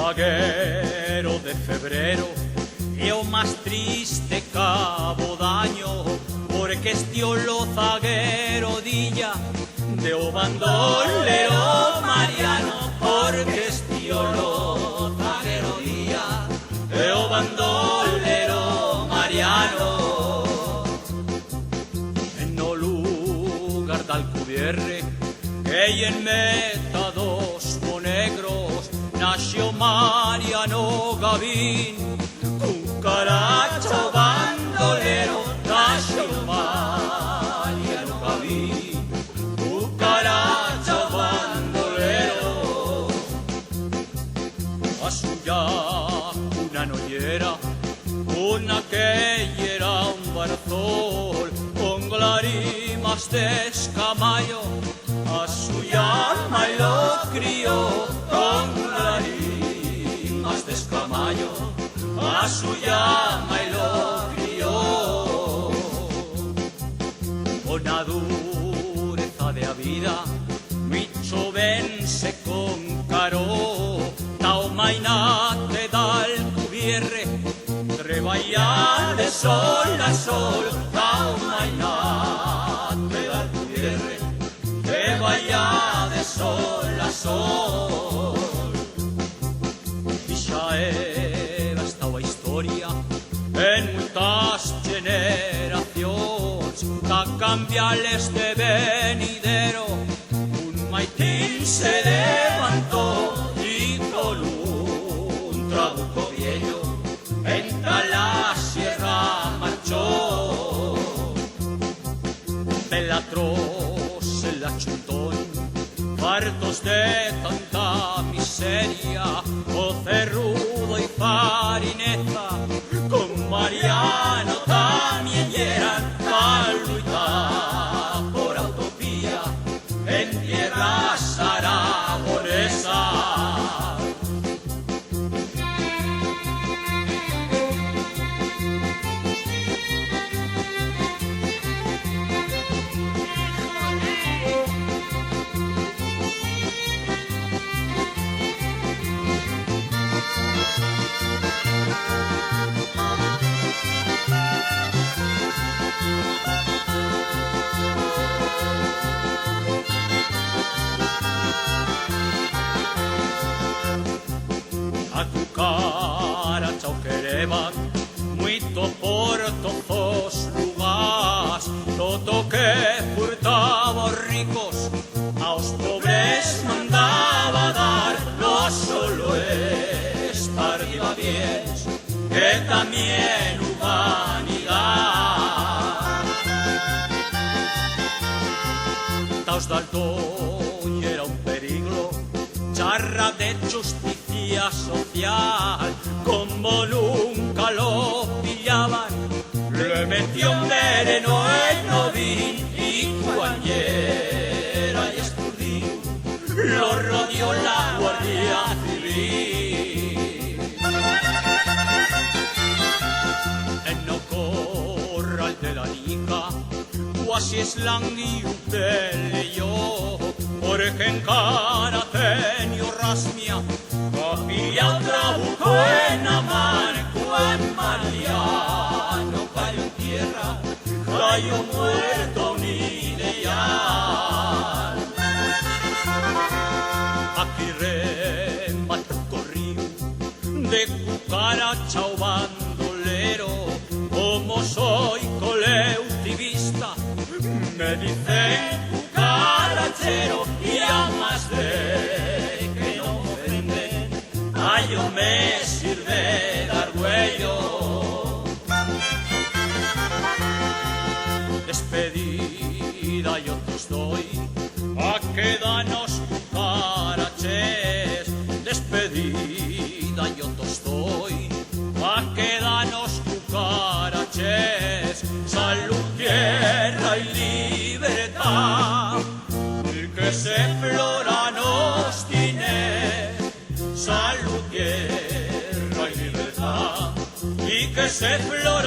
zaguero de febrero é o máis triste cabo daño, porque este o zaguero dilla de o bandolero Mariano, porque este o zaguero dilla de o bandolero Mariano. En o lugar da Alcubierre que en meta dos monegros nació Mariano Gavín, cucaracha o bandolero, nació Mariano Gavín, cucaracha o bandolero. A suya una nollera, una que era un barzol, con glarimas de escamayo, a suya alma y lo crió, con glarimas de escamayo, a su llama y lo crió. Con la dureza de la vida, Micho vence con caro, tao mainate da Alcubierre, treballa de sol a sol, tao mainate da Alcubierre, treballa de sol a sol. Y xa era esta a historia en muitas generacións, ca cambiales de venidero un maitín se levantó y con un trabuco viejo entra la sierra marchó. Belatros en la chuntón, hartos de tanta miseria, o cerrudo y farineza, con Mariano también eran luita por utopía en tierras aragonesas. A cucaracha o quereban muito por todos lugares, todo que furtaba os ricos aos pobres mandaba dar, no solo estar viva bien, que también humanidad. Taos d'Altón era un peligro, charra de justicia social, como nunca lo pillaban, le metió un veneno en Ovín y cuanyera y Esturdín lo rodeó la Guardia Civil. En no corral de la Nica, quasi es l'anguiu peleó, porque encara tenio rasmia, capilla un trabuco en la mano, en Mariano cayó en tierra, cayó muerto un ideal. Aquí remata un corrido de cucaracha o bandolero, como soy colectivista, me dicen cucarachero, y a más de que no me ofenden, a yo me sirve dar huello. Despedida yo te doy, a quedanos cucaraches. Despedida yo te doy, a quedanos cucaraches. Salud, tierra y libertad, y que se flora nos tiene. Salud, tierra y libertad, y que se flora